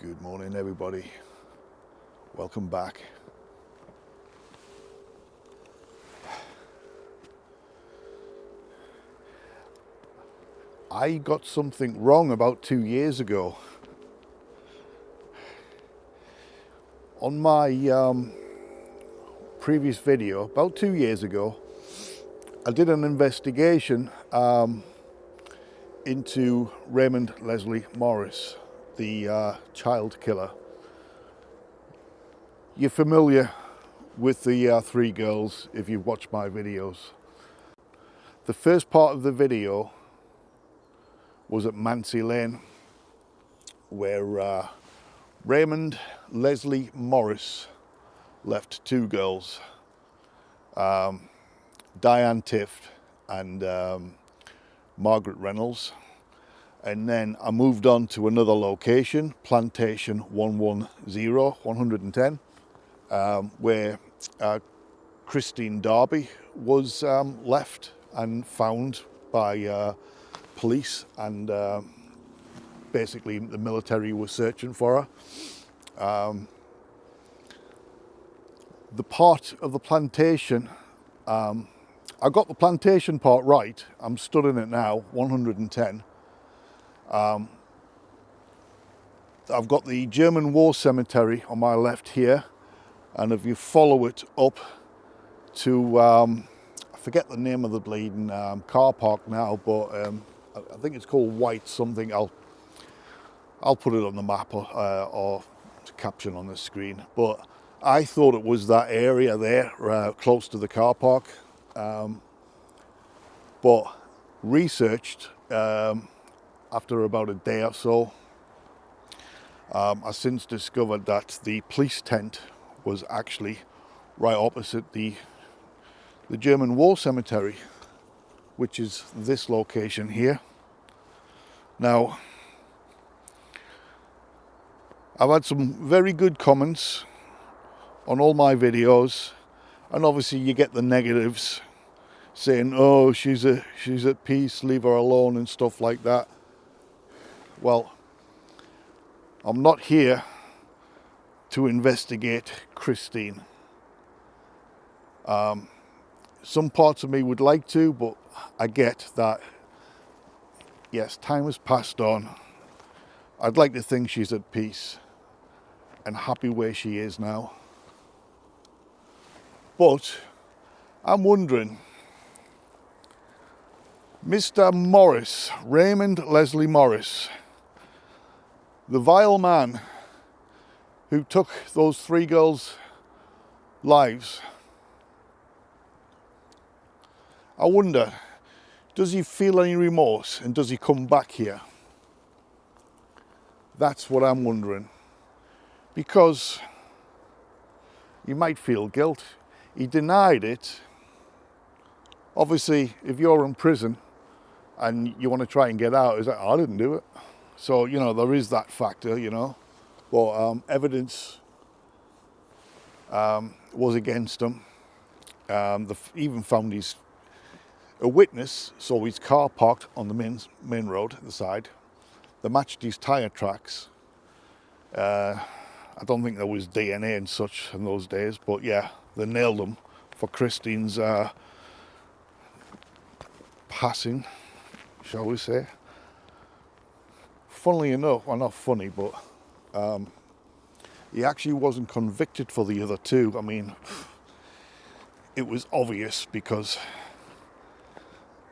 Good morning, everybody. Welcome back. I got something wrong about 2 years ago. On my previous video, about 2 years ago, I did an investigation into Raymond Lesley Morris, the child killer. You're familiar with the three girls if you've watched my videos. The first part of the video was at Mancy Lane, where Raymond Lesley Morris left two girls, Diane Tift and Margaret Reynolds. And then I moved on to another location, Plantation 110, where Christine Darby was left and found by police, and basically the military was searching for her. The part of the plantation, I got the plantation part right. I'm stood in it now, 110. I've got the German War Cemetery on my left here, and if you follow it up to, I forget the name of the bleeding car park now, but I think it's called White something. I'll put it on the map or caption on the screen. But I thought it was that area there, close to the car park. But researched after about a day or so, I since discovered that the police tent was actually right opposite the German War Cemetery, which is this location here. Now, I've had some very good comments on all my videos, and obviously you get the negatives saying, oh, she's at peace, leave her alone and stuff like that. Well, I'm not here to investigate Christine. Some parts of me would like to, but I get that, yes, time has passed on. I'd like to think she's at peace and happy where she is now. But I'm wondering, Mr. Morris, Raymond Lesley Morris, the vile man who took those three girls' lives, I wonder, does he feel any remorse, and does he come back here? That's what I'm wondering. Because you might feel guilt. He denied it. Obviously, if you're in prison and you want to try and get out, it's like, I didn't do it. So, you know, there is that factor, you know. But evidence was against him. They even found a witness, saw his car parked on the main road at the side. They matched his tyre tracks. I don't think there was DNA and such in those days, but yeah, they nailed him for Christine's passing, shall we say. Funnily enough, well, not funny, but he actually wasn't convicted for the other two. I mean, it was obvious because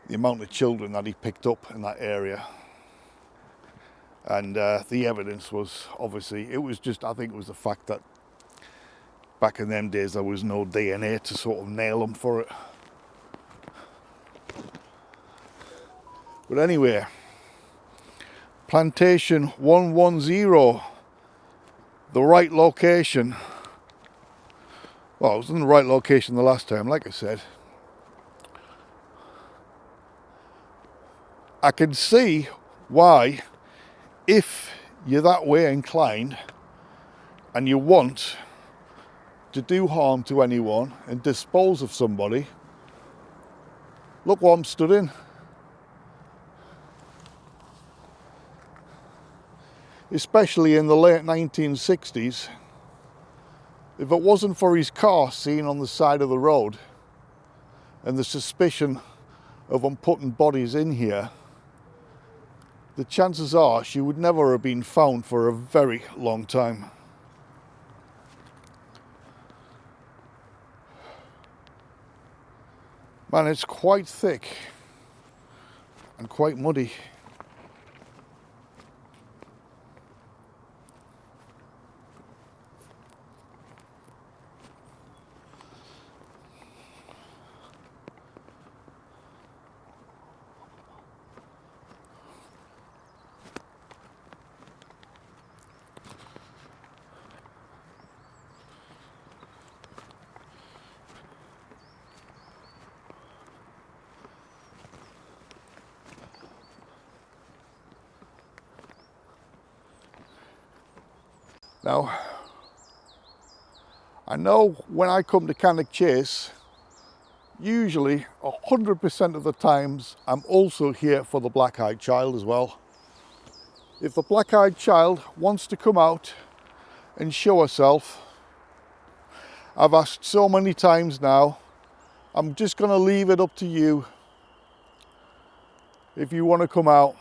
the amount of children that he picked up in that area. And the evidence was obviously, it was just, I think it was the fact that back in them days there was no DNA to sort of nail him for it. But anyway, Plantation 110, the right location. Well, it was in the right location the last time, like I said. I can see why, if you're that way inclined and you want to do harm to anyone and dispose of somebody, look what I'm stood in. especially in the late 1960s, if it wasn't for his car seen on the side of the road and the suspicion of them putting bodies in here, the chances are she would never have been found for a very long time. Man, it's quite thick and quite muddy. Now, I know when I come to Cannock Chase, usually 100% of the times I'm also here for the black-eyed child as well. If the black-eyed child wants to come out and show herself, I've asked so many times now, I'm just going to leave it up to you. If you want to come out.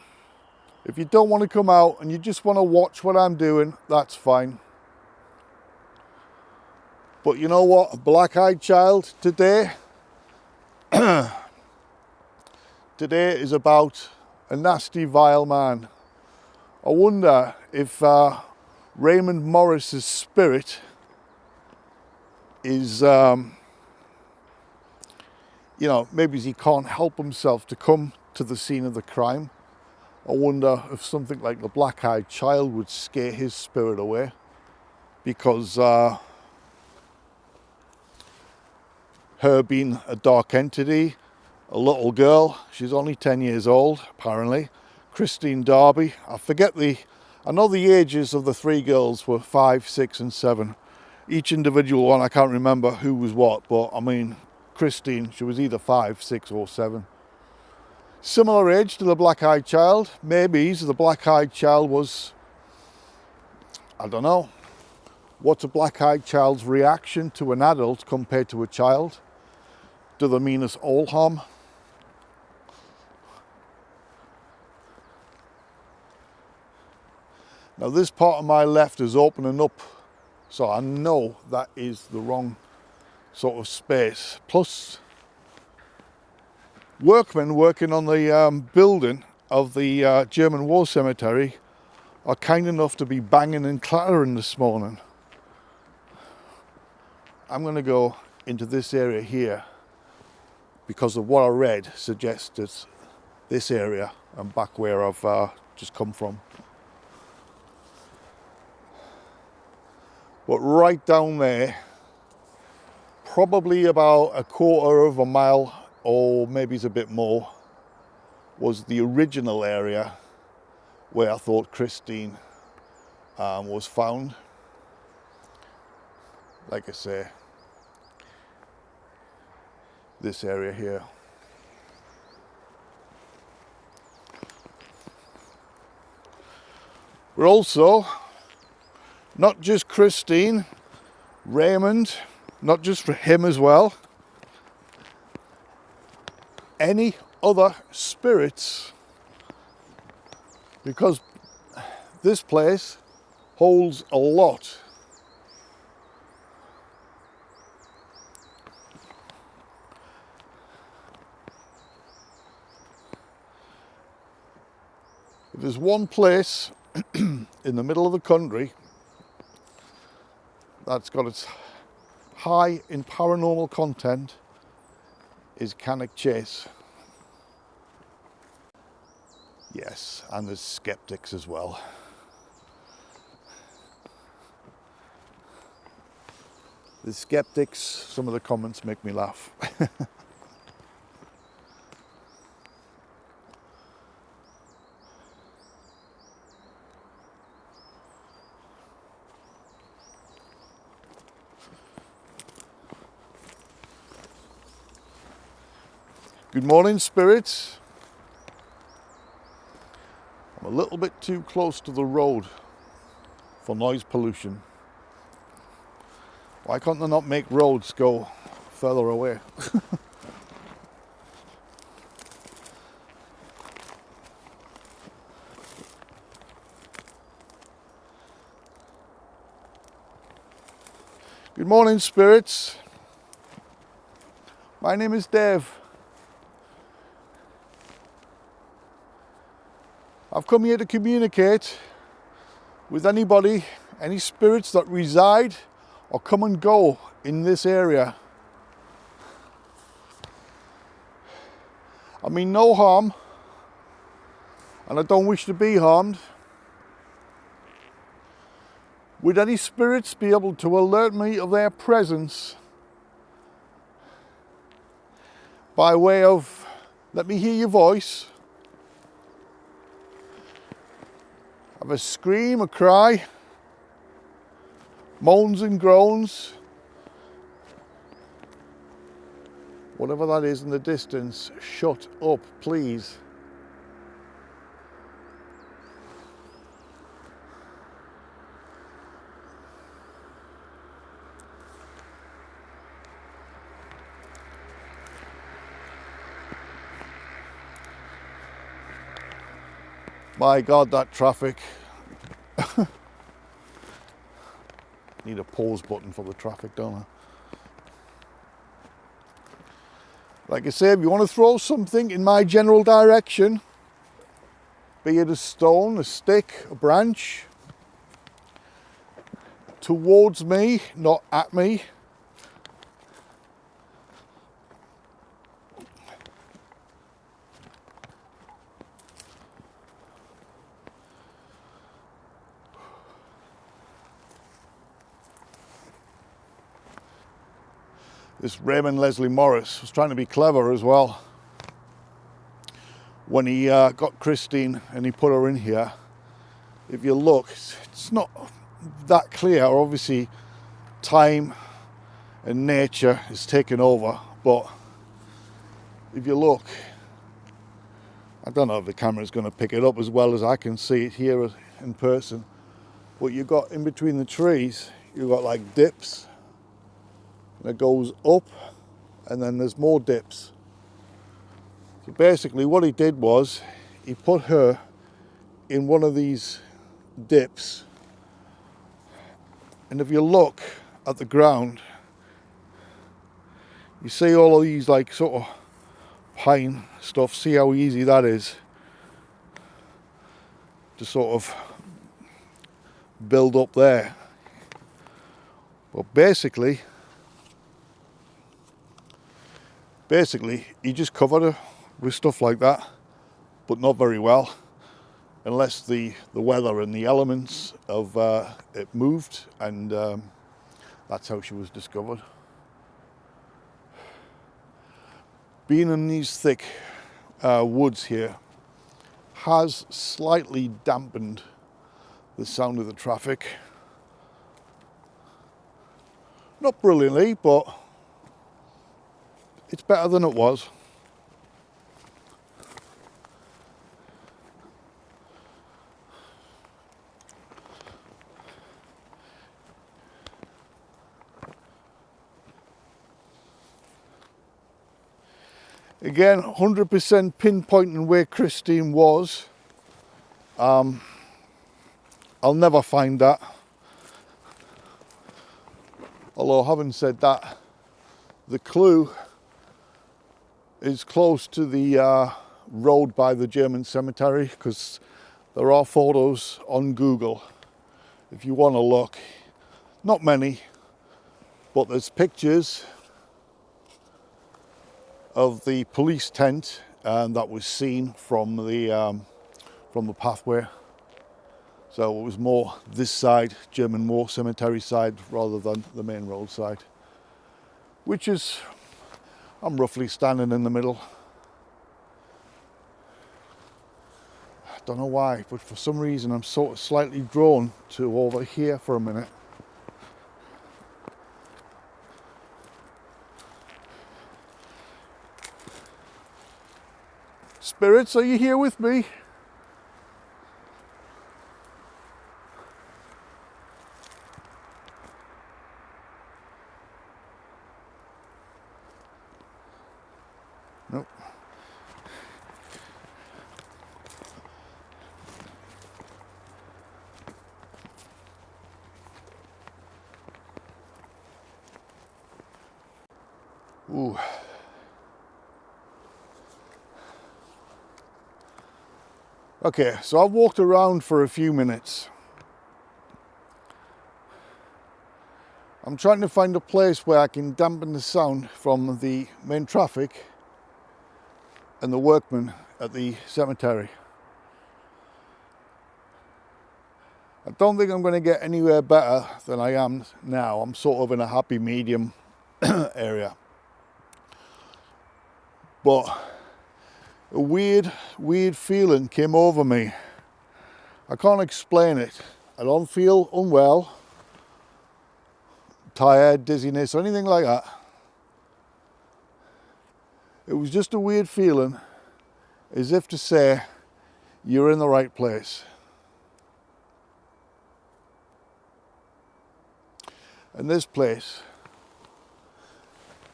If you don't want to come out and you just want to watch what I'm doing, that's fine. But you know what? A black-eyed child today, today is about a nasty, vile man. I wonder if Raymond Morris's spirit is, maybe he can't help himself to come to the scene of the crime. I wonder if something like the black-eyed child would scare his spirit away, because her being a dark entity, a little girl, she's only 10 years old apparently, Christine Darby, I know the ages of the three girls were 5, 6 and 7. Each individual one, I can't remember who was what, but I mean, Christine, she was either 5, 6 or 7. Similar age to the black-eyed child. Maybe the black-eyed child was, I don't know, what's a black-eyed child's reaction to an adult compared to a child? Do they mean us all harm? Now this part of my left is opening up, so I know that is the wrong sort of space. Plus, workmen working on the building of the German war cemetery are kind enough to be banging and clattering this morning. I'm going to go into this area here because of what I read suggests it's this area and back where I've just come from. But right down there, probably about a quarter of a mile or maybe it's a bit more, was the original area where I thought Christine was found. Like I say, this area here. We're also, not just Christine, Raymond, not just for him as well, any other spirits, because this place holds a lot. If there's one place in the middle of the country that's got its high in paranormal content, is Cannock Chase. Yes, and there's skeptics as well. The skeptics, some of the comments make me laugh. Good morning, spirits. I'm a little bit too close to the road for noise pollution. Why can't they not make roads go further away? Good morning, spirits. My name is Dave. I've come here to communicate with anybody, any spirits that reside or come and go in this area. I mean no harm, and I don't wish to be harmed. Would any spirits be able to alert me of their presence by way of, let me hear your voice, of a scream, a cry, moans and groans, whatever that is in the distance? Shut up, please. My God, that traffic. Need a pause button for the traffic, don't I? Like I say, if you want to throw something in my general direction, be it a stone, a stick, a branch, towards me, not at me, this Raymond Lesley Morris was trying to be clever as well. When he got Christine and he put her in here, if you look, it's not that clear. Obviously, time and nature has taken over, but if you look, I don't know if the camera's going to pick it up as well as I can see it here in person, but you've got in between the trees, you've got like dips. And it goes up, and then there's more dips. So basically what he did was, he put her in one of these dips, and if you look at the ground, you see all of these like sort of pine stuff. See how easy that is to sort of build up there. But basically, he just covered her with stuff like that, but not very well, unless the weather and the elements of it moved, and that's how she was discovered. Being in these thick woods here has slightly dampened the sound of the traffic. Not brilliantly, but it's better than it was. Again, 100% pinpointing where Christine was. I'll never find that. Although, having said that, the clue is close to the road by the German cemetery, because there are photos on Google if you want to look. Not many, but there's pictures of the police tent that was seen from the pathway. So it was more this side, German War Cemetery side, rather than the main road side, which is, I'm roughly standing in the middle. I don't know why, but for some reason I'm sort of slightly drawn to over here for a minute. Spirits, are you here with me? Ooh. Okay, so I've walked around for a few minutes. I'm trying to find a place where I can dampen the sound from the main traffic and the workmen at the cemetery. I don't think I'm going to get anywhere better than I am now. I'm sort of in a happy medium area. But a weird feeling came over me. I can't explain it. I don't feel unwell, tired, dizziness, or anything like that. It was just a weird feeling, as if to say, you're in the right place. And this place,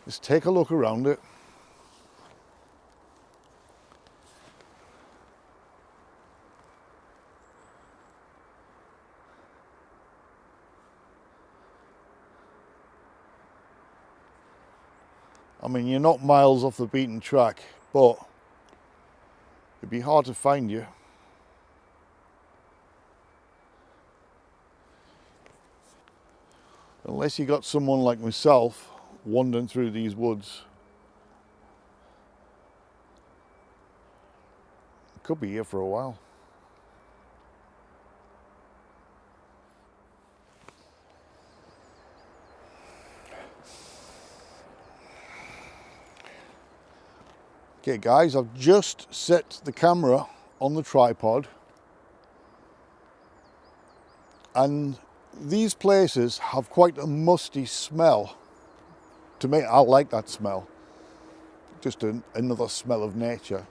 just take a look around it. I mean, you're not miles off the beaten track, but it'd be hard to find you. Unless you got someone like myself wandering through these woods. Could be here for a while. Okay guys, I've just set the camera on the tripod, and these places have quite a musty smell. To me, I like that smell. Just another smell of nature.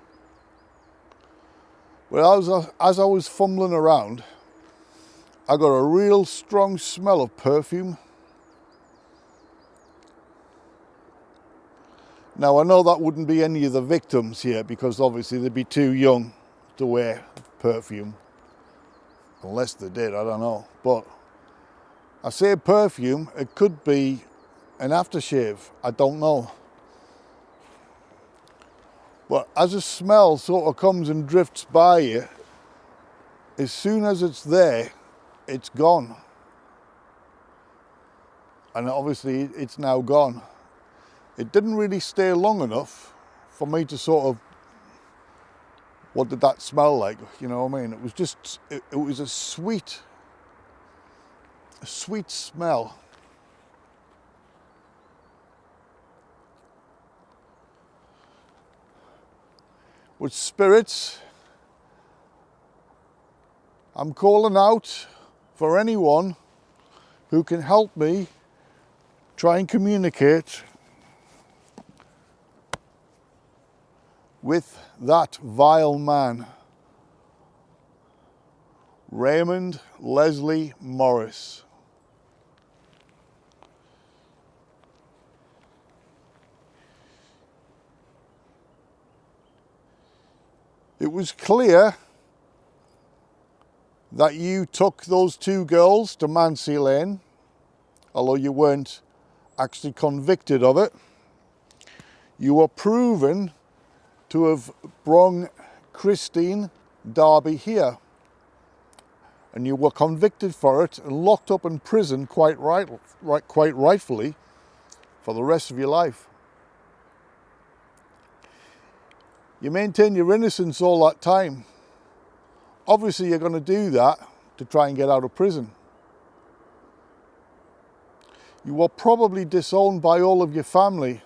But as I was fumbling around, I got a real strong smell of perfume. Now I know that wouldn't be any of the victims here, because obviously they'd be too young to wear perfume. Unless they did, I don't know. But I say perfume, it could be an aftershave, I don't know. But as a smell sort of comes and drifts by you, as soon as it's there, it's gone. And obviously it's now gone. It didn't really stay long enough for me to sort of, what did that smell like? You know what I mean? It was just, it was a sweet smell. With spirits, I'm calling out for anyone who can help me try and communicate with that vile man, Raymond Lesley Morris. It was clear that you took those two girls to Mancy Lane, although you weren't actually convicted of it. You were proven to have brung Christine Darby here, and you were convicted for it and locked up in prison quite rightfully for the rest of your life. You maintain your innocence all that time. Obviously you're going to do that to try and get out of prison. You were probably disowned by all of your family,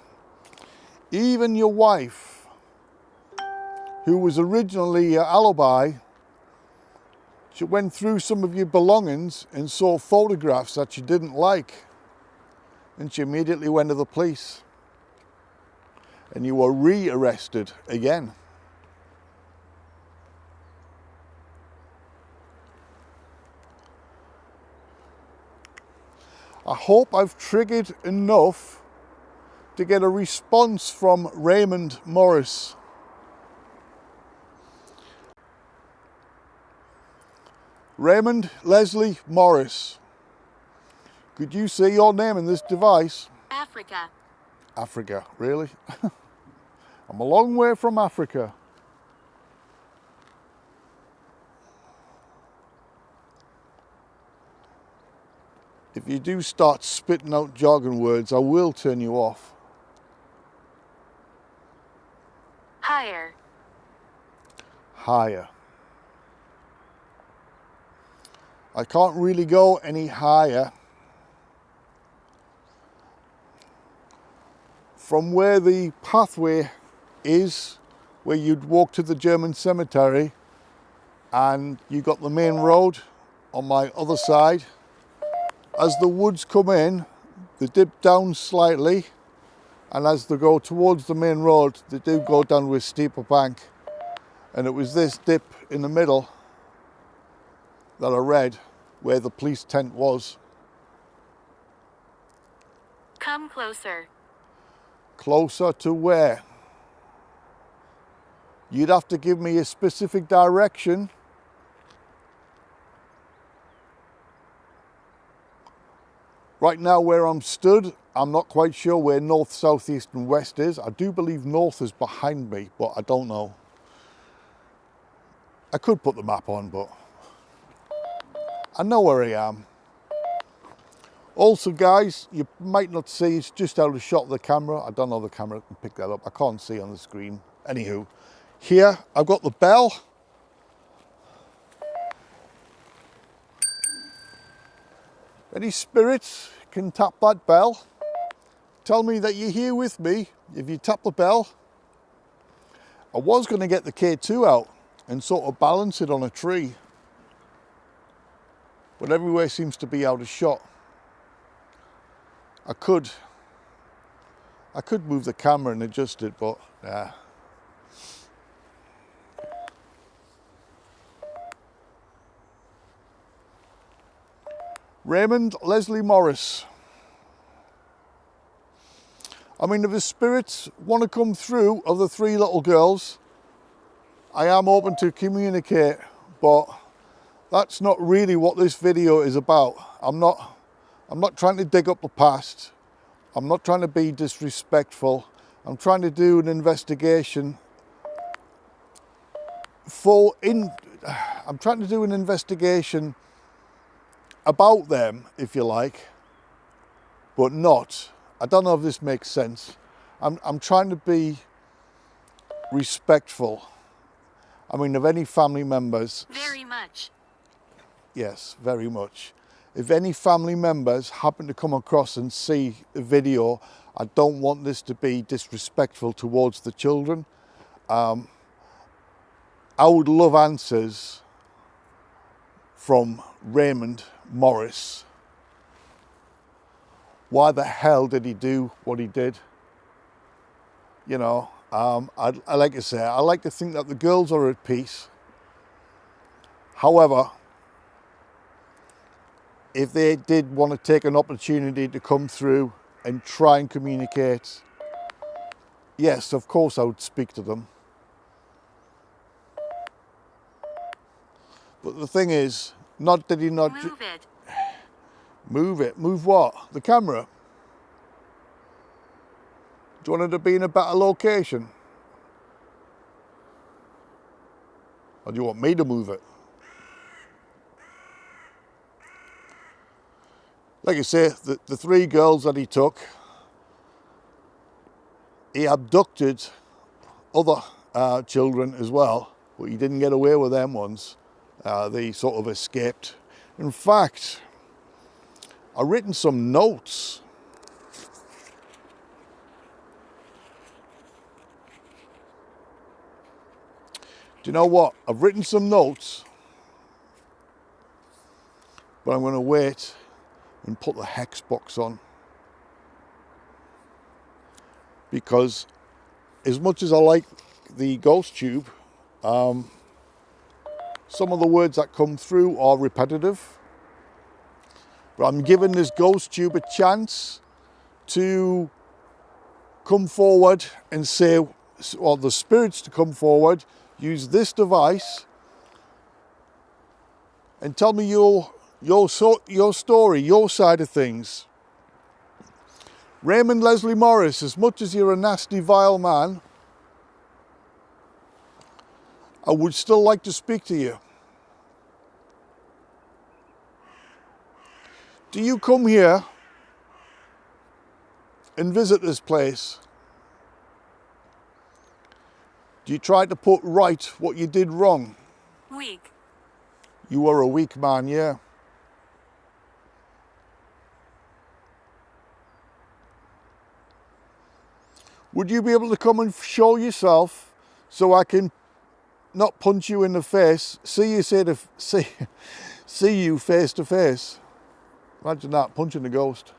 even your wife, who was originally your alibi. She went through some of your belongings and saw photographs that she didn't like, and she immediately went to the police, and you were re-arrested again. I hope I've triggered enough to get a response from Raymond Morris. Raymond Lesley Morris, could you say your name in this device? Africa. Africa, really? I'm a long way from Africa. If you do start spitting out jargon words, I will turn you off. Higher. Higher. I can't really go any higher from where the pathway is, where you'd walk to the German cemetery, and you got the main road on my other side. As the woods come in, they dip down slightly, and as they go towards the main road, they do go down to a steeper bank. And it was this dip in the middle that I read where the police tent was. Come closer. Closer to where? You'd have to give me a specific direction. Right now where I'm stood, I'm not quite sure where north, south, east and west is. I do believe north is behind me, but I don't know. I could put the map on, but I know where I am. Also guys, you might not see, it's just out of shot of the camera. I don't know if the camera can pick that up. I can't see on the screen. Anywho, here I've got the bell. Any spirits can tap that bell. Tell me that you're here with me if you tap the bell. I was going to get the K2 out and sort of balance it on a tree, but everywhere seems to be out of shot. I could move the camera and adjust it, but yeah. Raymond Lesley Morris. I mean, if the spirits want to come through of the three little girls, I am open to communicate, but that's not really what this video is about. I'm not trying to dig up the past. I'm not trying to be disrespectful. I'm trying to do an investigation I'm trying to do an investigation about them, if you like, but not. I don't know if this makes sense. I'm trying to be respectful. I mean, if any family members... Very much. Yes, very much. If any family members happen to come across and see the video, I don't want this to be disrespectful towards the children. I would love answers from Raymond Morris. Why the hell did he do what he did? You know, I like to say, I like to think that the girls are at peace. However, if they did want to take an opportunity to come through and try and communicate, yes, of course I would speak to them. But the thing is, not that he not... Move it. Move it? Move what? The camera? Do you want it to be in a better location? Or do you want me to move it? Like I say, the three girls that he took, he abducted other children as well, but he didn't get away with them ones. They sort of escaped. In fact, I've written some notes. Do you know what? I've written some notes, but I'm going to wait and put the hex box on, because as much as I like the ghost tube, some of the words that come through are repetitive. But I'm giving this ghost tube a chance to come forward and say, or the spirits to come forward, use this device and tell me your story, your side of things. Raymond Lesley Morris, as much as you're a nasty, vile man, I would still like to speak to you. Do you come here and visit this place? Do you try to put right what you did wrong? Weak. You are a weak man, yeah. Would you be able to come and show yourself so I can not punch you in the face, see you face to face? Imagine that, punching a ghost.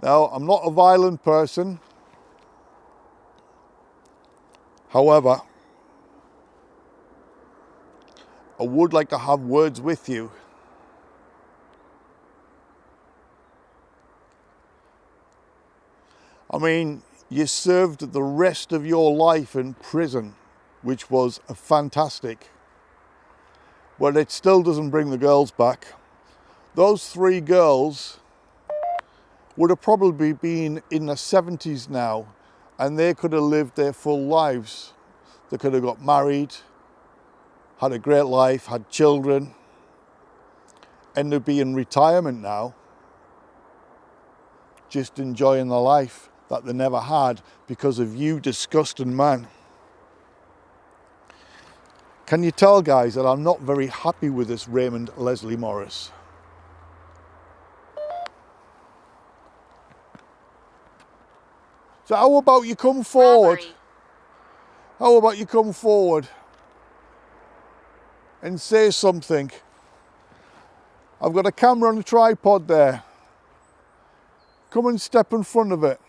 Now, I'm not a violent person. However, I would like to have words with you. I mean, you served the rest of your life in prison, which was fantastic. But it still doesn't bring the girls back. Those 3 girls would have probably been in their 70s now, and they could have lived their full lives. They could have got married, had a great life, had children, and they'd be in retirement now, just enjoying the life that they never had because of you, disgusting man. Can you tell, guys, that I'm not very happy with this Raymond Lesley Morris? So how about you come forward? Robbery. How about you come forward and say something? I've got a camera on a tripod there. Come and step in front of it.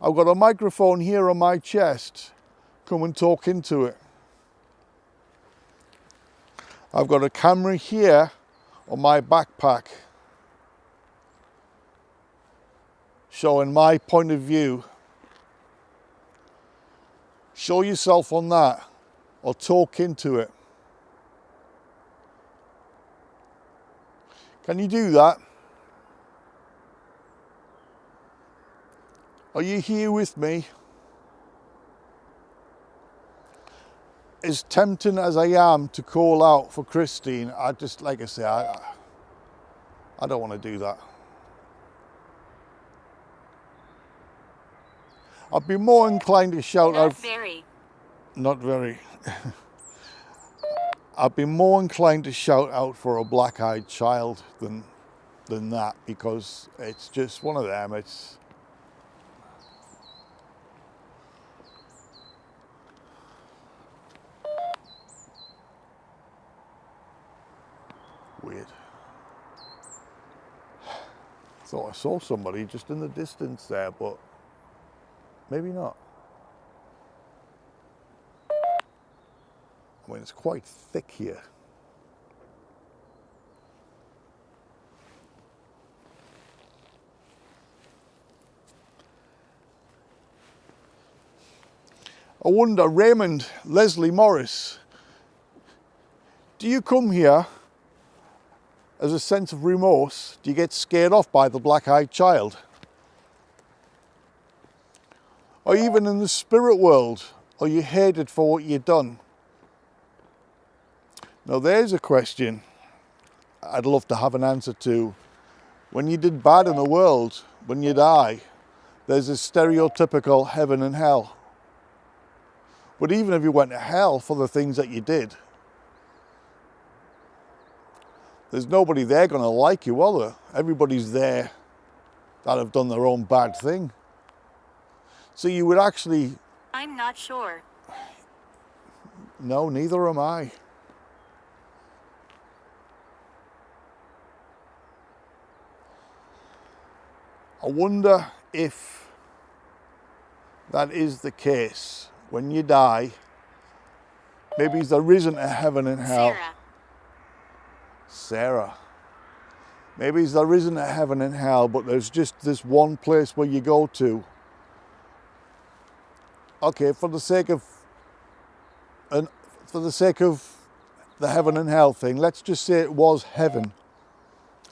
I've got a microphone here on my chest. Come and talk into it. I've got a camera here on my backpack, showing my point of view. Show yourself on that, or talk into it. Can you do that? Are you here with me? As tempting as I am to call out for Christine, I just, like I say, I don't want to do that. I'd be more inclined to shout out. Not very. I'd be more inclined to shout out for a black-eyed child than that, because it's just one of them. It's weird. Thought I saw somebody just in the distance there, but maybe not. I mean, it's quite thick here. I wonder, Raymond Lesley Morris, do you come here as a sense of remorse? Do you get scared off by the black-eyed child? Or even in the spirit world, are you hated for what you've done? Now there's a question I'd love to have an answer to. When you did bad in the world, when you die, there's a stereotypical heaven and hell. But even if you went to hell for the things that you did, there's nobody there going to like you, are there? Everybody's there that have done their own bad thing. So you would actually... I'm not sure. No, neither am I. I wonder if that is the case. When you die, maybe there isn't a heaven and hell. Sarah. Maybe there isn't a heaven and hell, but there's just this one place where you go to. Okay, for the sake of for the sake of the heaven and hell thing, let's just say it was heaven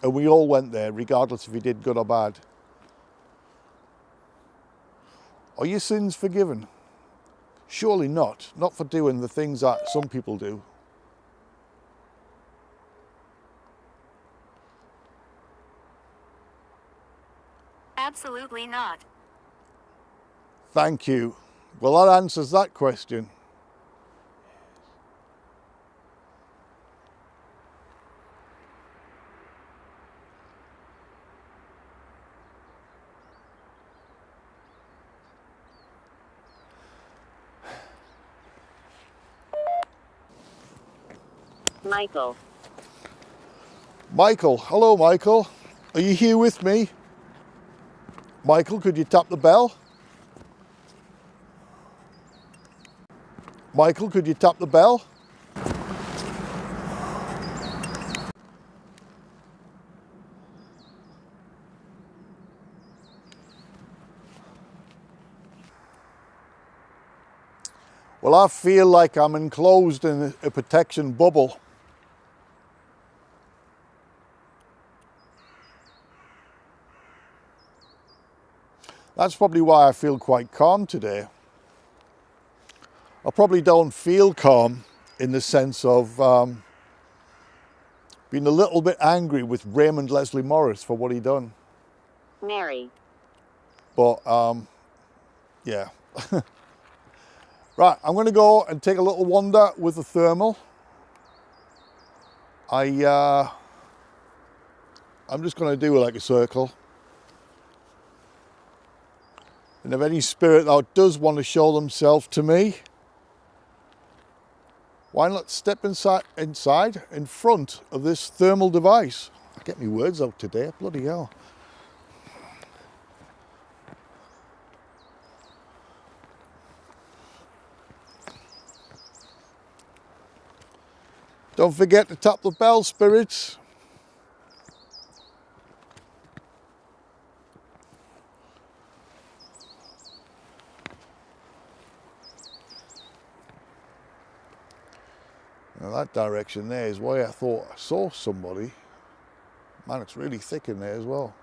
and we all went there regardless if we did good or bad. Are your sins forgiven? Surely not. Not for doing the things that some people do. Absolutely not. Thank you. Well, that answers that question. Michael. Michael, hello Michael. Are you here with me? Michael, could you tap the bell? Michael, could you tap the bell? Well, I feel like I'm enclosed in a protection bubble. That's probably why I feel quite calm today. I probably don't feel calm in the sense of being a little bit angry with Raymond Lesley Morris for what he done. Mary. But yeah. Right, I'm going to go and take a little wander with the thermal. I'm just going to do like a circle. And if any spirit that does want to show themselves to me, why not step inside in front of this thermal device? I get my words out today, bloody hell. Don't forget to tap the bell, spirits. Now that direction there is why I thought I saw somebody. Man, it's really thick in there as well.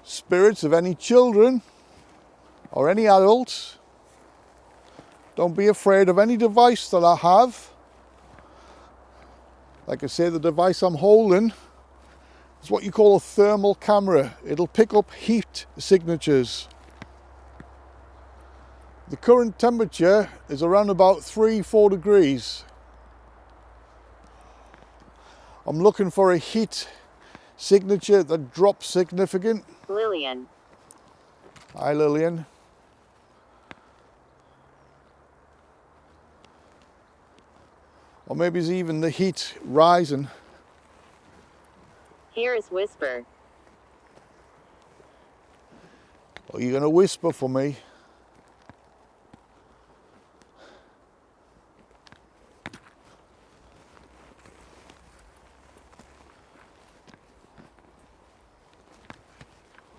Spirits of any children or any adults, don't be afraid of any device that I have. Like I say, the device I'm holding is what you call a thermal camera. It'll pick up heat signatures. The current temperature is around about 3-4 degrees. I'm looking for a heat signature that drops significant. Lillian. Hi Lillian. Or maybe it's even the heat rising. Here is Whisper. Are you going to whisper for me?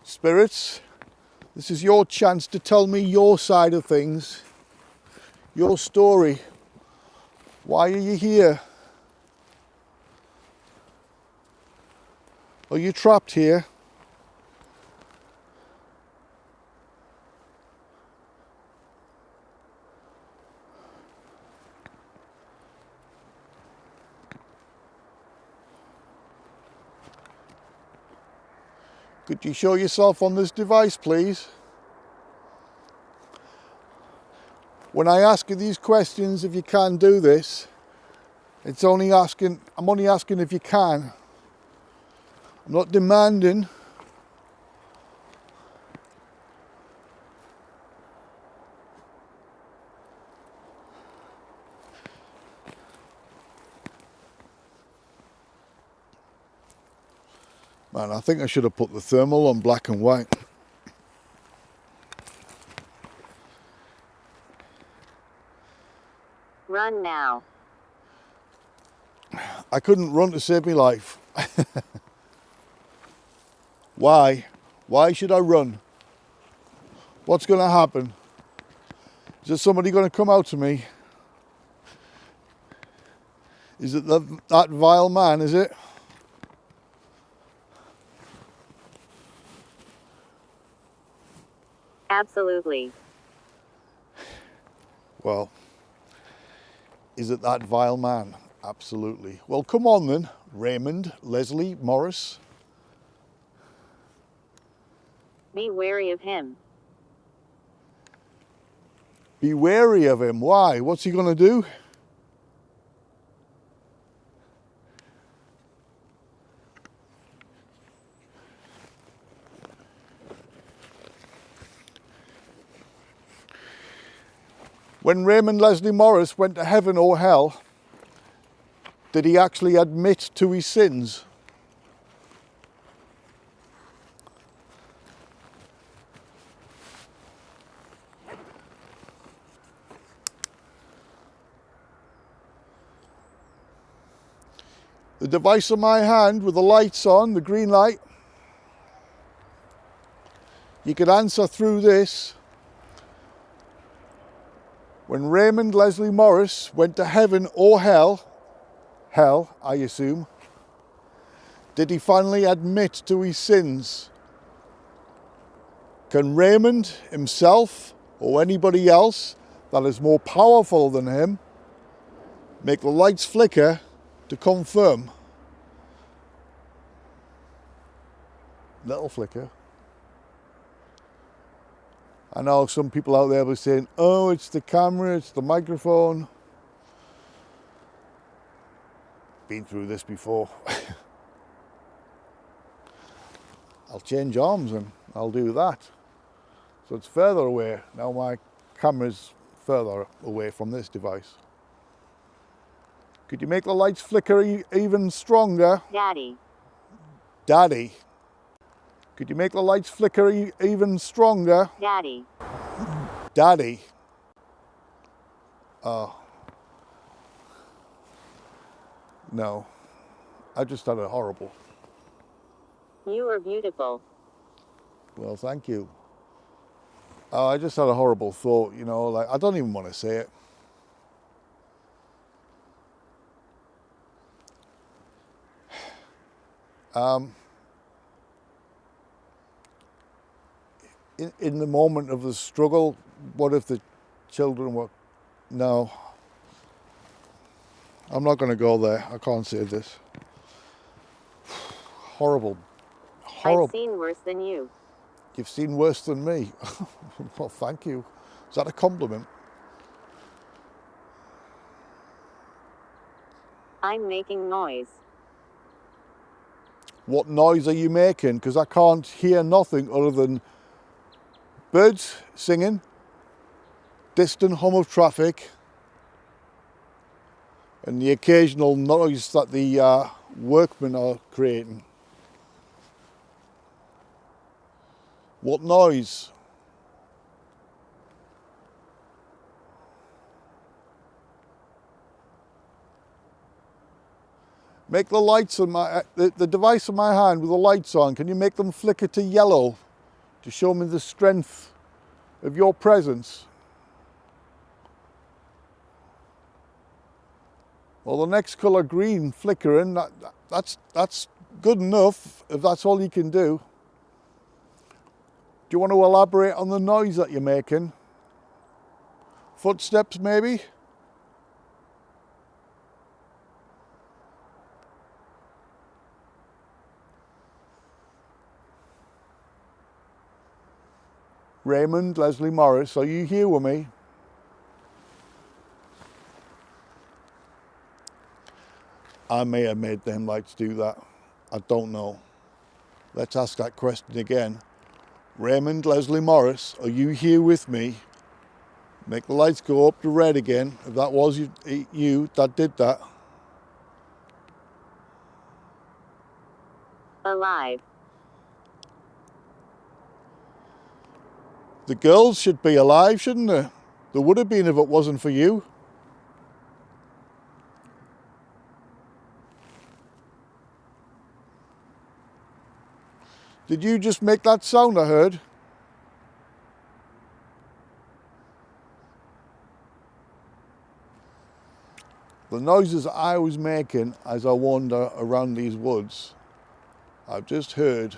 Spirits, this is your chance to tell me your side of things, your story. Why are you here? Are you trapped here? Could you show yourself on this device, please? When I ask you these questions, if you can do this, I'm only asking if you can. I'm not demanding. Man, I think I should have put the thermal on black and white. Run now. I couldn't run to save my life. Why? Why should I run? What's going to happen? Is there somebody going to come out to me? Is it that vile man, is it? Absolutely. Well, is it that vile man? Absolutely. Well, come on then, Raymond Lesley Morris. Be wary of him. Be wary of him. Why? What's he going to do? When Raymond Lesley Morris went to heaven or hell, did he actually admit to his sins? The device in my hand with the lights on, the green light, you could answer through this. When Raymond Lesley Morris went to heaven or hell, I assume, did he finally admit to his sins? Can Raymond himself or anybody else that is more powerful than him make the lights flicker to confirm? Little flicker. I know some people out there will be saying, oh, it's the camera, it's the microphone. Been through this before. I'll change arms and I'll do that. So it's further away. Now my camera's further away from this device. Could you make the lights flicker even stronger? Daddy. Daddy. Could you make the lights flicker even stronger? Daddy. Daddy. Oh. No. I just had a horrible. You are beautiful. Well, thank you. I just had a horrible thought, you know, like I don't even want to say it. In the moment of the struggle, what if the children were... No. I'm not going to go there. I can't say this. Horrible. Horrible. I've seen worse than you. You've seen worse than me. Well, thank you. Is that a compliment? I'm making noise. What noise are you making? Because I can't hear nothing other than birds singing, distant hum of traffic, and the occasional noise that the workmen are creating. What noise? Make the lights on the device in my hand with the lights on. Can you make them flicker to yellow to show me the strength of your presence? Well, the next colour, green, flickering, that's good enough if that's all you can do. Do you want to elaborate on the noise that you're making? Footsteps, maybe? Raymond Lesley Morris, are you here with me? I may have made them lights do that. I don't know. Let's ask that question again. Raymond Lesley Morris, are you here with me? Make the lights go up to red again, if that was you that did that. Alive. The girls should be alive, shouldn't they? They would have been if it wasn't for you. Did you just make that sound I heard? The noises I was making as I wander around these woods, I've just heard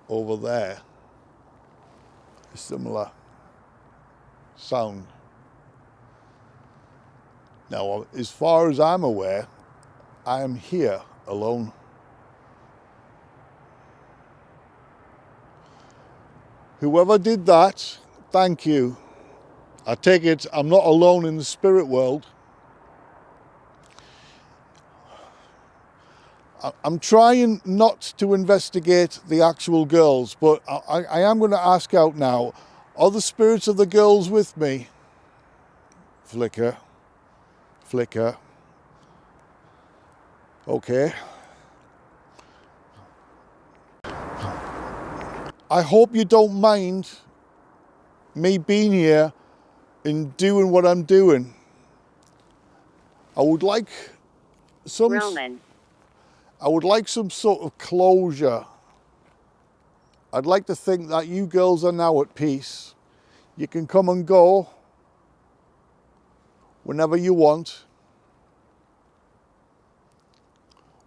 over there a similar sound. Now, as far as I'm aware, I am here alone. Whoever did that, thank you. I take it I'm not alone in the spirit world. I'm trying not to investigate the actual girls, but I am going to ask out now, are the spirits of the girls with me? Flicker, flicker. Okay. I hope you don't mind me being here and doing what I'm doing. I would like some... Roman. I would like some sort of closure. I'd like to think that you girls are now at peace. You can come and go whenever you want.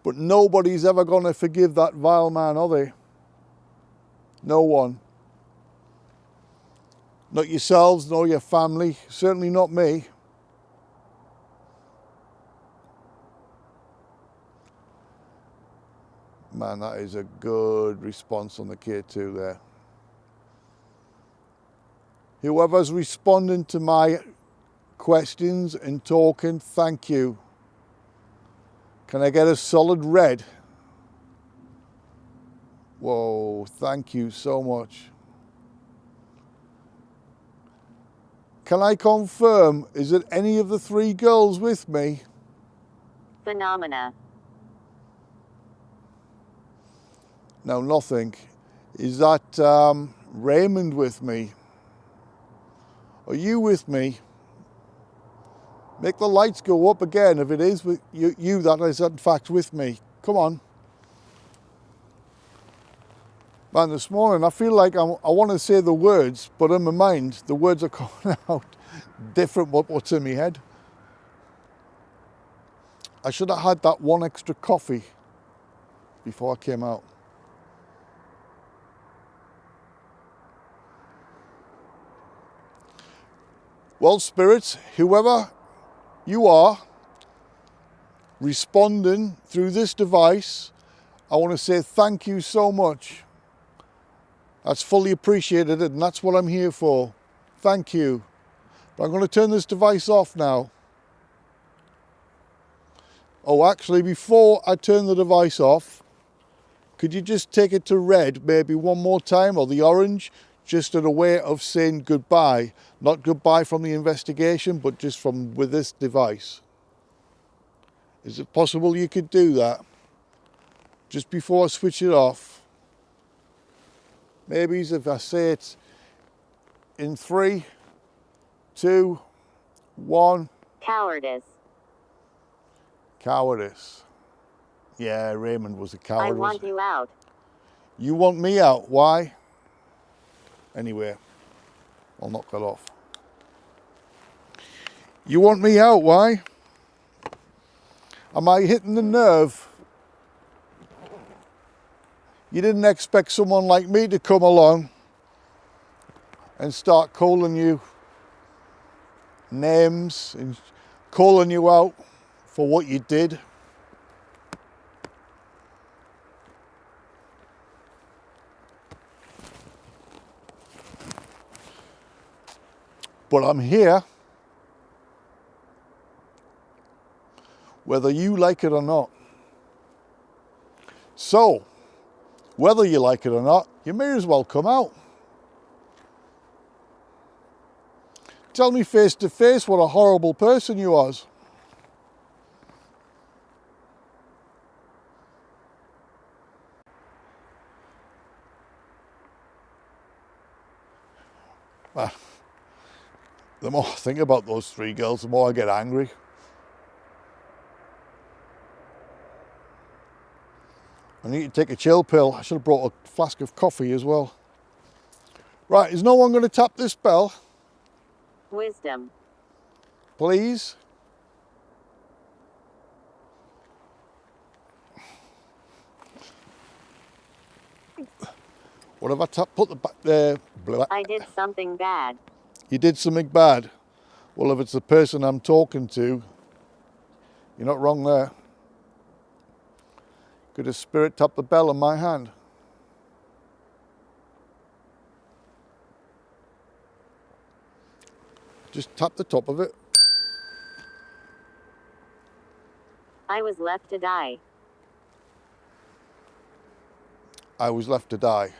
But nobody's ever going to forgive that vile man, are they? No one. Not yourselves, nor your family. Certainly not me. Man, that is a good response on the K2 there. Whoever's responding to my questions and talking, thank you. Can I get a solid red? Whoa, thank you so much. Can I confirm, is it any of the three girls with me? Phenomena. No, nothing. Is that Raymond with me? Are you with me? Make the lights go up again if it is with you that is in fact with me. Come on. Man, this morning I feel like I want to say the words, but in my mind the words are coming out different what's in my head. I should have had that one extra coffee before I came out. Well, spirits, whoever you are responding through this device, I want to say thank you so much. That's fully appreciated, and that's what I'm here for. Thank you. But I'm going to turn this device off now. Oh, actually, before I turn the device off, could you just take it to red maybe one more time, or the orange, just in a way of saying goodbye. Not goodbye from the investigation, but just from with this device. Is it possible you could do that? Just before I switch it off. Maybe if I say it in 3, 2, 1. Cowardice. Cowardice. Yeah, Raymond was a coward. I want you out. You want me out? Why? Anyway, I'll knock that off. You want me out? Why? Am I hitting the nerve? You didn't expect someone like me to come along and start calling you names and calling you out for what you did. But I'm here, whether you like it or not. So, whether you like it or not, you may as well come out. Tell me face to face what a horrible person you was. The more I think about those 3 girls, the more I get angry. I need to take a chill pill. I should have brought a flask of coffee as well. Right, is no one going to tap this bell? Wisdom. Please? What have I tapped? Put the back there. I did something bad. You did something bad. Well, if it's the person I'm talking to, you're not wrong there. Could a spirit tap the bell on my hand? Just tap the top of it. I was left to die. I was left to die.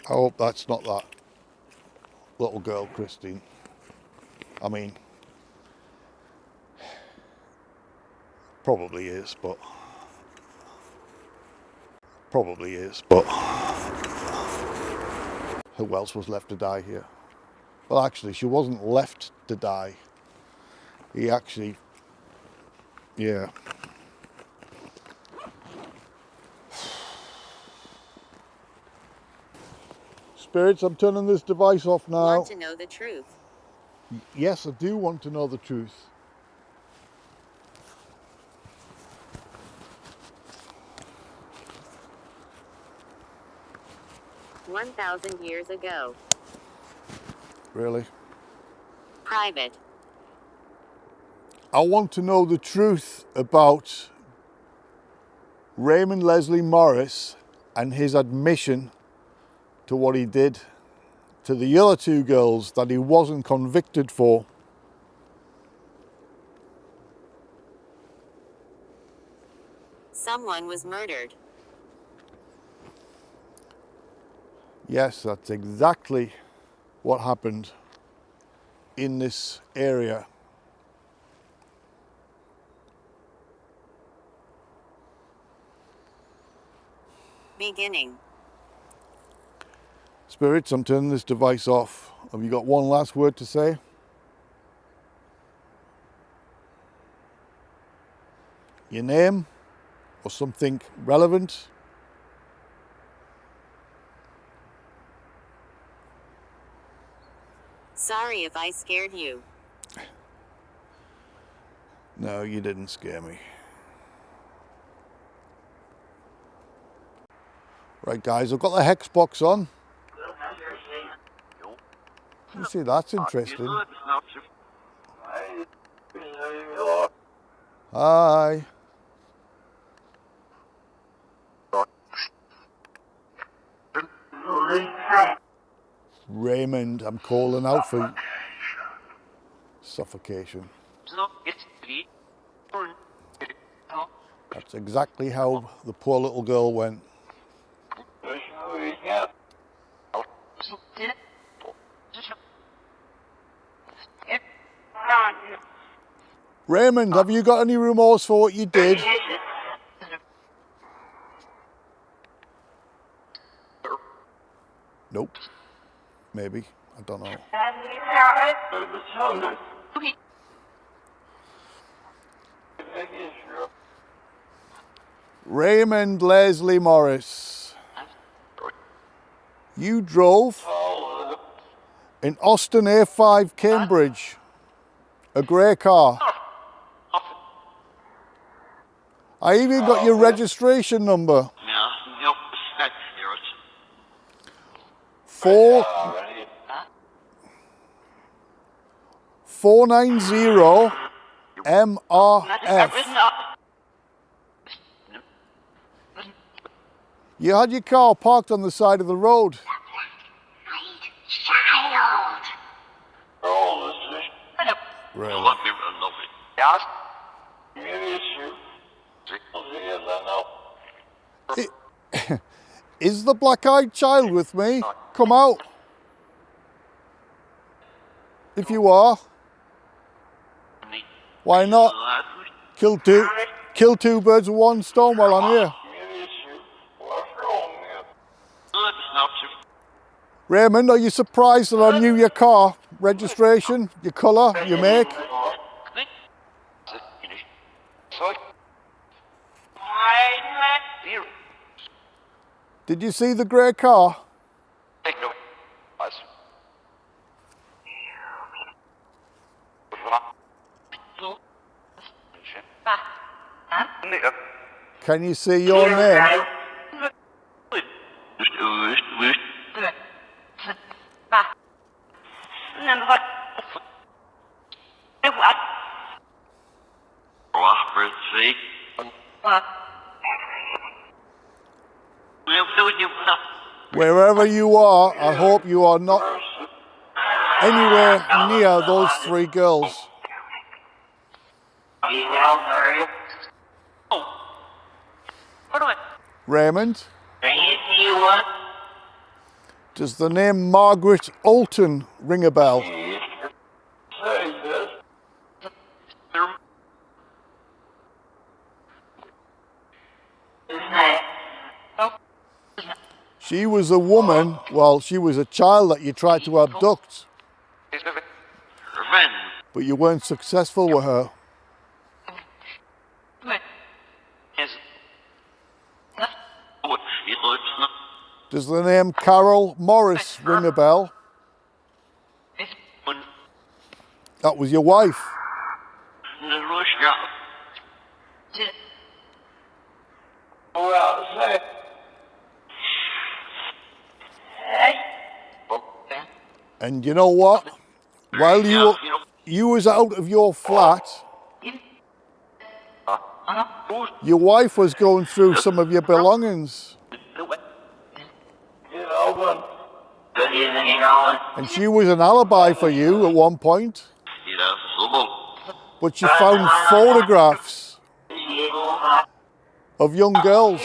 I hope that's not that little girl, Christine. I mean, probably is, but who else was left to die here? Well, actually, she wasn't left to die. He actually, yeah. Spirits, I'm turning this device off now. Want to know the truth? Yes, I do want to know the truth. $1,000 years ago. Really? Private. I want to know the truth about Raymond Lesley Morris and his admission to what he did to the other two girls that he wasn't convicted for. Someone was murdered. Yes, that's exactly what happened in this area. Beginning. Spirits, I'm turning this device off. Have you got one last word to say? Your name or something relevant? Sorry if I scared you. No, you didn't scare me. Right, guys, I've got the hex box on. You see, that's interesting. Hi. Raymond, I'm calling out for suffocation. That's exactly how the poor little girl went. Raymond, have you got any remorse for what you did? Nope. Maybe. I don't know. Raymond Lesley Morris. You drove in Austin A5 Cambridge. A grey car. I even got your registration number. 490 MRF. You had your car parked on the side of the road. Really? Is the black-eyed child with me? Come out. If you are. Why not? Kill two birds with one stone while I'm here. Raymond, are you surprised that I knew your car registration, your colour, your make? Did you see the grey car? Can you see your name? Wherever you are, I hope you are not anywhere near those three girls. Raymond, does the name Margaret Alton ring a bell? She was a woman, well, she was a child that you tried to abduct, but you weren't successful with her. Does the name Carol Morris ring a bell? That was your wife. And you know what? While you was out of your flat, your wife was going through some of your belongings. And she was an alibi for you at one point. But she found photographs of young girls.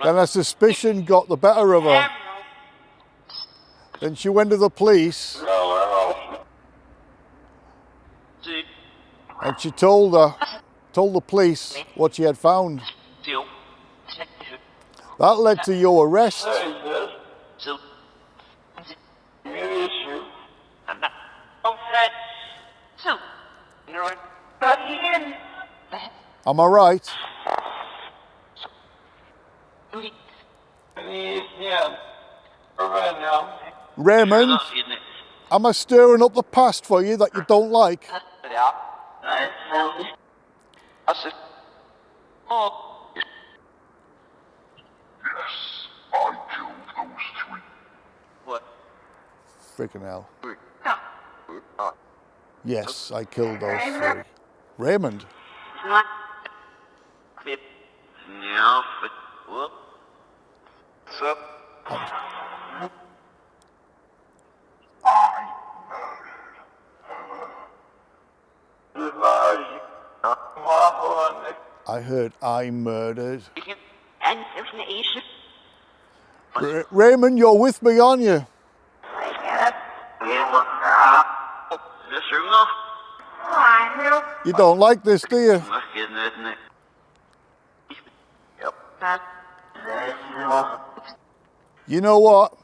Then her suspicion got the better of her. Then she went to the police and she told the police what she had found. That led to your arrest. Am I right? Raymond, am I stirring up the past for you that you don't like? Freaking hell. Yes, I killed those three. Raymond. I heard I murdered. Raymond, you're with me, aren't you? You don't like this, do you? You know what?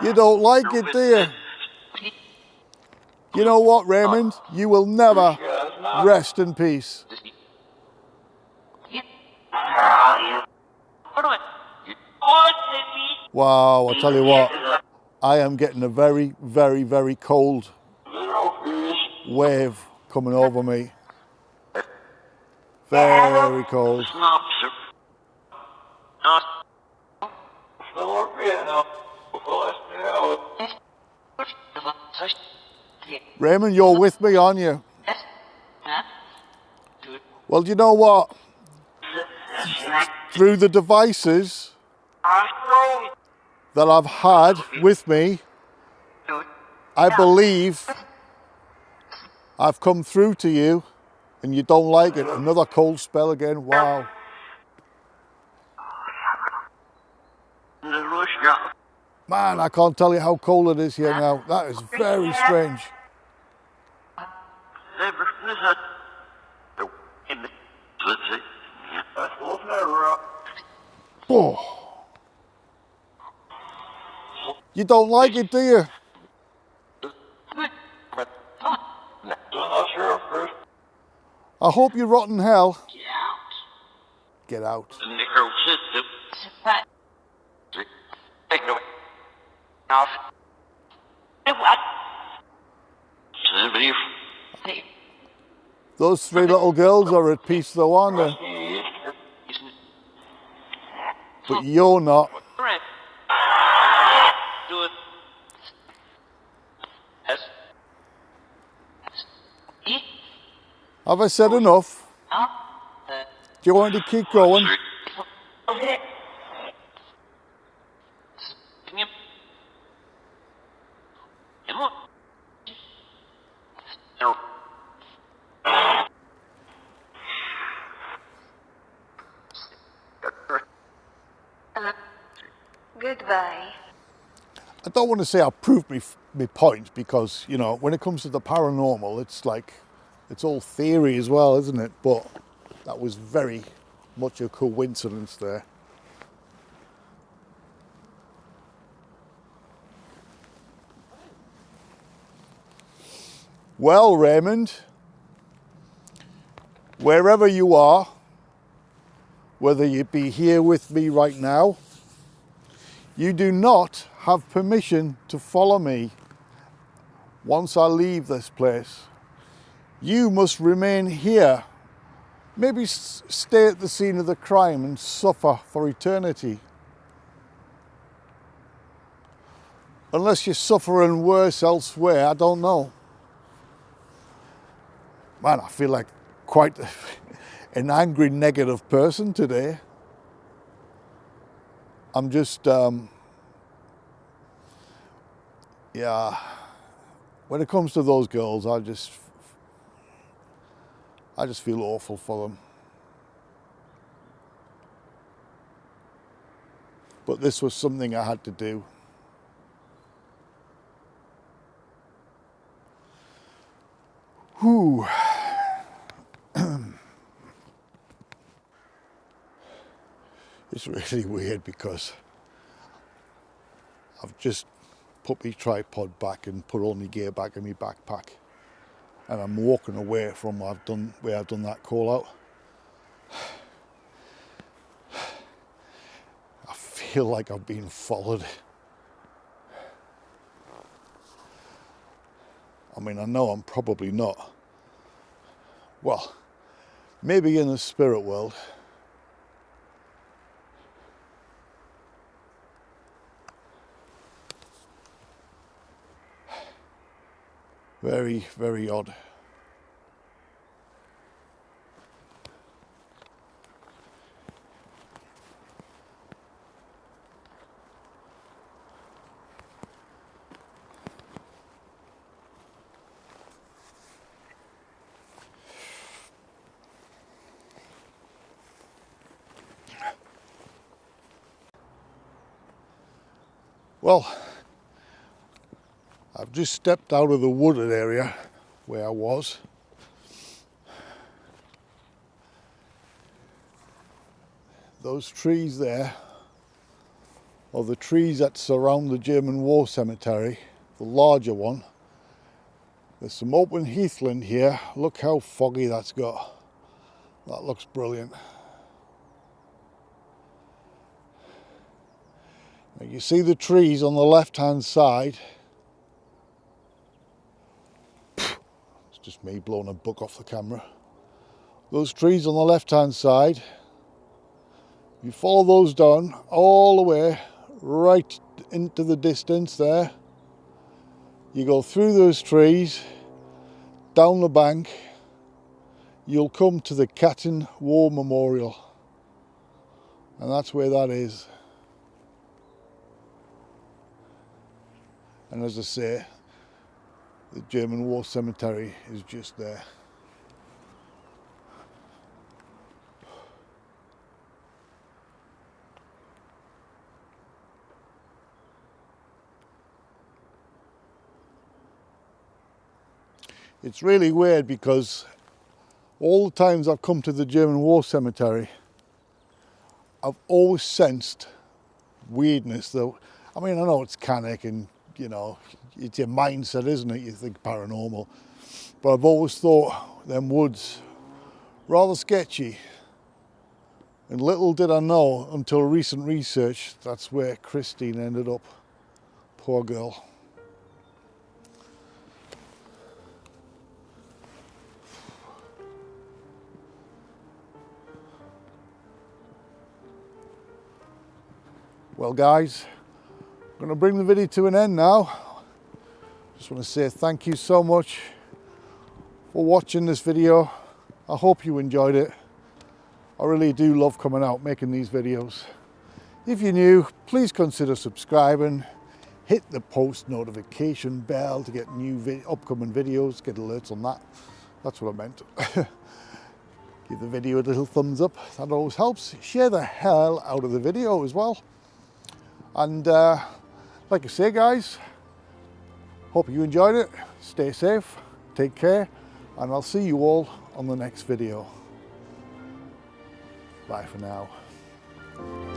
You don't like it, do you? You know what, Raymond? You will never rest in peace. Wow, I tell you what, I am getting a very, very, very cold wave coming over me. Very cold. Raymond, you're with me, aren't you? Well, you know what? Through the devices that I've had with me, I believe I've come through to you and you don't like it. Another cold spell again. Wow. Man, I can't tell you how cold it is here now. That is very strange. Oh. You don't like it, do you? I hope you rot in hell. Get out. Those three little girls are at peace though, aren't they? But you're not. Have I said enough? Do you want to keep going? Goodbye. I don't want to say I proved my point because, you know, when it comes to the paranormal, it's like, it's all theory as well, isn't it? But that was very much a coincidence there. Well, Raymond, wherever you are, whether you be here with me right now, you do not have permission to follow me once I leave this place. You must remain here. Maybe stay at the scene of the crime and suffer for eternity. Unless you're suffering worse elsewhere, I don't know. Man, I feel like quite an angry, negative person today. I'm just, yeah, when it comes to those girls, I just feel awful for them. But this was something I had to do. Whew. It's really weird because I've just put my tripod back and put all my gear back in my backpack, and I'm walking away from where I've done that call out. I feel like I've been followed. I mean, I know I'm probably not. Well, maybe in the spirit world. Very, very odd. Well, I've just stepped out of the wooded area where I was. Those trees there are the trees that surround the German war cemetery, the larger one. There's some open heathland here. Look how foggy that's got. That looks brilliant. Now you see the trees on the left-hand side. It's just me blowing a book off the camera. Those trees on the left-hand side, you follow those down all the way right into the distance there. You go through those trees, down the bank, you'll come to the Cannock War Memorial. And that's where that is. And as I say, the German war cemetery is just there. It's really weird because all the times I've come to the German war cemetery, I've always sensed weirdness though. I mean, I know it's Cannock and, you know, it's your mindset, isn't it? You think paranormal. But I've always thought them woods rather sketchy. And little did I know until recent research, that's where Christine ended up. Poor girl. Well guys, I'm going to bring the video to an end now. Just want to say thank you so much for watching this video. I hope you enjoyed it. I really do love coming out making these videos. If you're new, please consider subscribing. Hit the post notification bell to get new upcoming videos, get alerts on that. That's what I meant. Give the video a little thumbs up, that always helps. Share the hell out of the video as well. And like I say guys, hope you enjoyed it. Stay safe, take care, and I'll see you all on the next video. Bye for now.